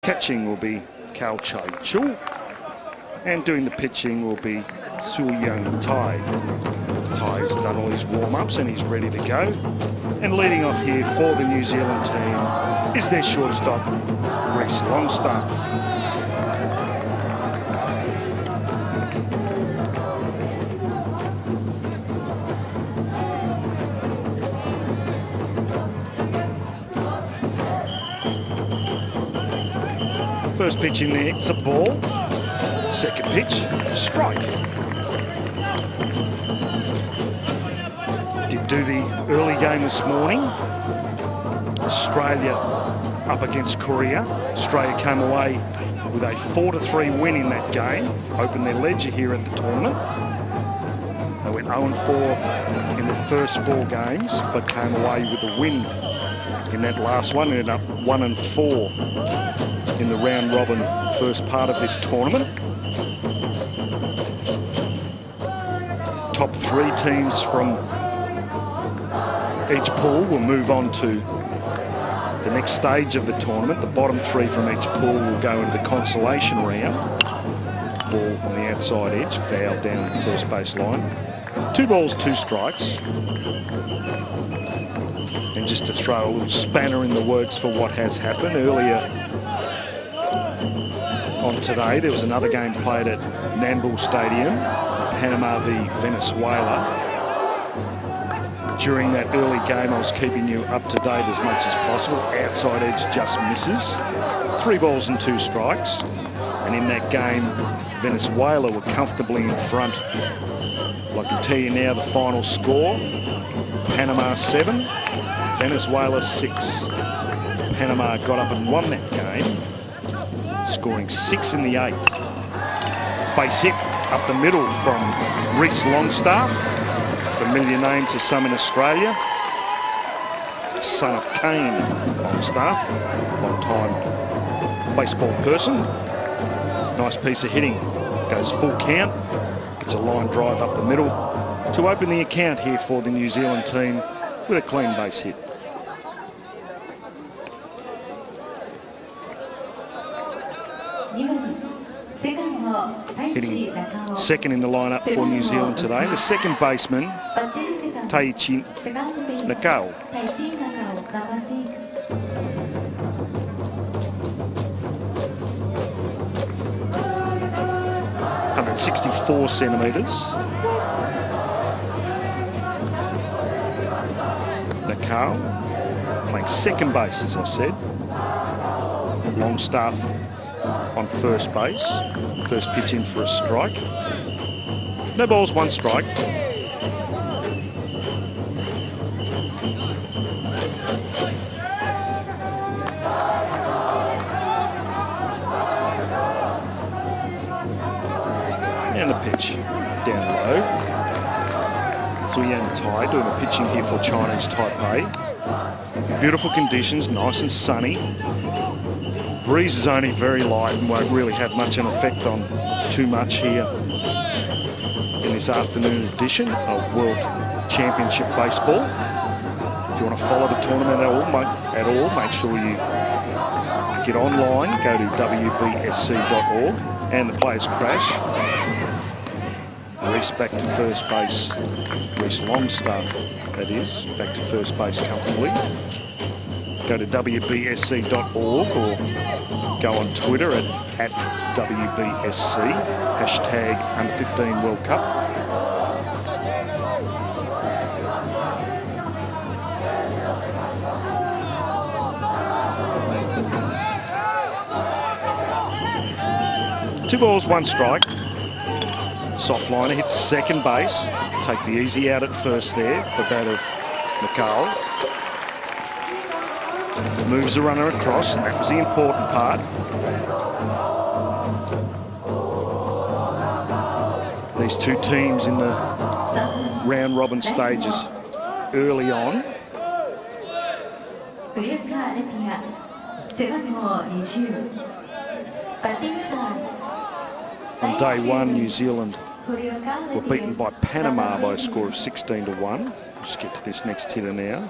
Catching will be Kao Chai Chu, and doing the pitching will be Young Tai. Tai's done all his warm-ups and he's ready to go. And leading off here for the New Zealand team is their shortstop, Reece Longstaff. First pitch in there, it's a ball. Second pitch, strike. Did do the early game this morning. Australia up against Korea. Australia came away with a 4-3 win in that game. Opened their ledger here at the tournament. They went 0-4 in the first 4 games, but came away with a win in that last one. Ended up 1-4 in the round robin first part of this tournament. Top 3 teams from each pool will move on to the next stage of the tournament. The bottom 3 from each pool will go into the consolation round. Ball on the outside edge, foul down the first base line. 2 balls, 2 strikes. And just to throw a little spanner in the works for what has happened earlier on today, there was another game played at Nambour Stadium, Panama v Venezuela. During that early game, I was keeping you up to date as much as possible. Outside edge just misses. 3 balls and 2 strikes. And in that game, Venezuela were comfortably in front. I can tell you now the final score: Panama 7, Venezuela 6. Panama got up and won that game, scoring 6 in the 8th. Base hit up the middle from Reece Longstaff, familiar name to some in Australia. Son of Kane Longstaff, long-time baseball person. Nice piece of hitting, goes full count, gets a line drive up the middle to open the account here for the New Zealand team with a clean base hit. Hitting second in the lineup for New Zealand today, the second baseman, Taichi Nakao. 164 centimetres. Nakao playing second base, as I said. Longstaff on first base. First pitch in for a strike. No balls, 1 strike. And the pitch down low. Yuan Tai doing the pitching here for Chinese Taipei. Beautiful conditions, nice and sunny. Breeze is only very light and won't really have much an effect on too much here in this afternoon edition of World Championship Baseball. If you want to follow the tournament at all, make sure you get online, go to wbsc.org, and the Players Crash. Reece back to first base, Reece Longstaff, that is, back to first base comfortably. Go to wbsc.org or go on Twitter at WBSC, hashtag Under-15 World Cup. Two balls, 1 strike. Soft liner hits second base. Take the easy out at first there, the bat of Nakao. Moves the runner across, and that was the important part. These two teams in the round robin stages early on. On day 1, New Zealand were beaten by Panama by a score of 16-1. Just get to this next hitter now.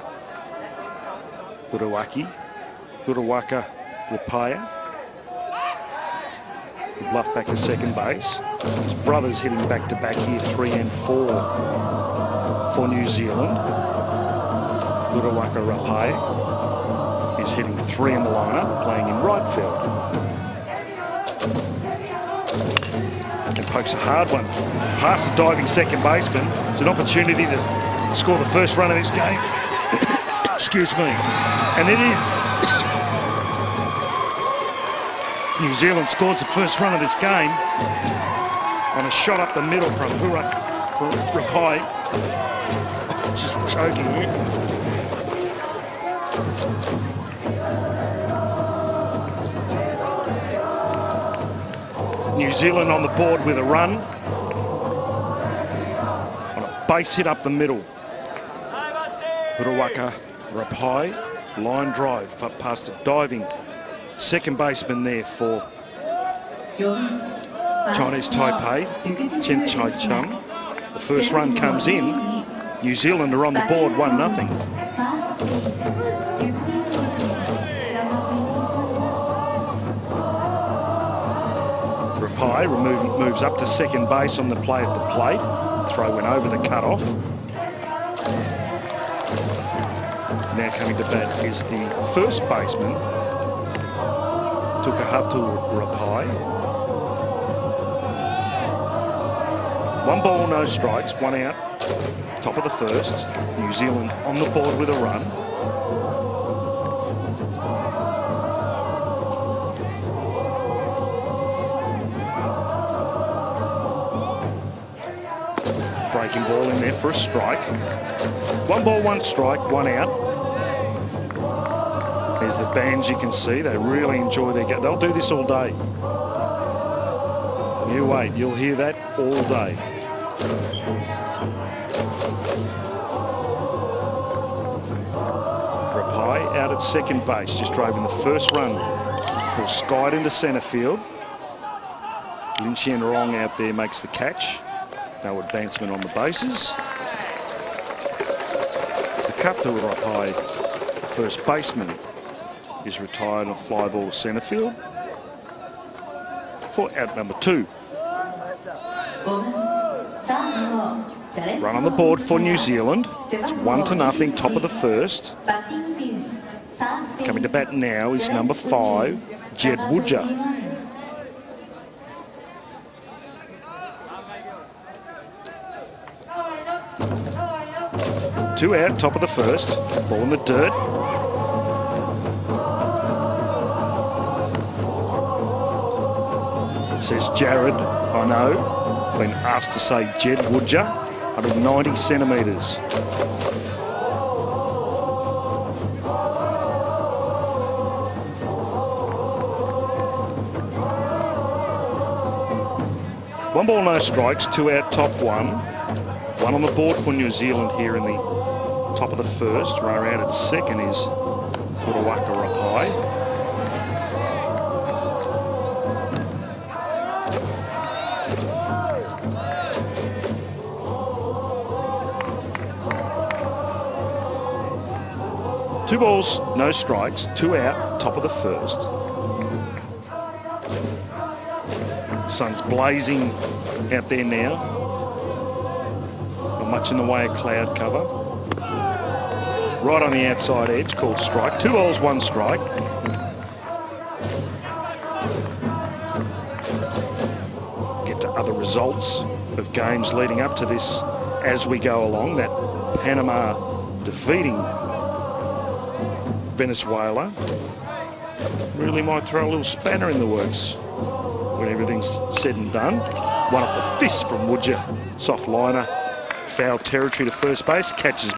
Urawaka Wapaya. Bluff back to second base. His brother's hitting back-to-back here, 3 and 4 for New Zealand. Wbsc Rapai is hitting 3 in the lineup, playing in right field. And pokes a hard one past the diving second baseman. It's an opportunity to score the first run of this game. Excuse me. And it is. New Zealand scores the first run of this game on a shot up the middle from Rapai. Just choking it. New Zealand on the board with a run on a base hit up the middle. Wbsc Rapai, line drive past a diving second baseman there for Chinese Taipei, Chen Chai-chung. The first run comes in. New Zealand are on the board 1-0. Rapai moves up to second base on the play at the plate. Throw went over the cutoff. Now coming to bat is the first baseman, Rapai. 1 ball, no strikes, 1 out. Top of the first. New Zealand on the board with a run. Breaking ball in there for a strike. 1 ball, 1 strike, 1 out. There's the bands, you can see. They really enjoy their game. They'll do this all day. You wait, you'll hear that all day. Rapai out at second base, just drove in the first run. Ball skied into centre field. Lin Chen Rong out there makes the catch. No advancement on the bases. The Rapai, first baseman, is retired on a fly ball to centre field for out number 2. Run on the board for New Zealand. It's 1-0, top of the first. Coming to bat now is number 5, Jed Woodger. Two out, top of the first. Ball in the dirt. Says Jared, I know. Been asked to say Jed Woodger, 190 centimetres. One ball, no strikes, 2 out, top 1. 1 on the board for New Zealand here in the top of the first. Runner out at second is Wbsc Rapai. Two balls, no strikes, 2 out, top of the first. Sun's blazing out there now. Not much in the way of cloud cover. Right on the outside edge, called strike. 2 balls, 1 strike. Get to other results of games leading up to this as we go along. That Panama defeating Venezuela really might throw a little spanner in the works when everything's said and done. One off the fist from Woodger, soft liner, foul territory to first base, catches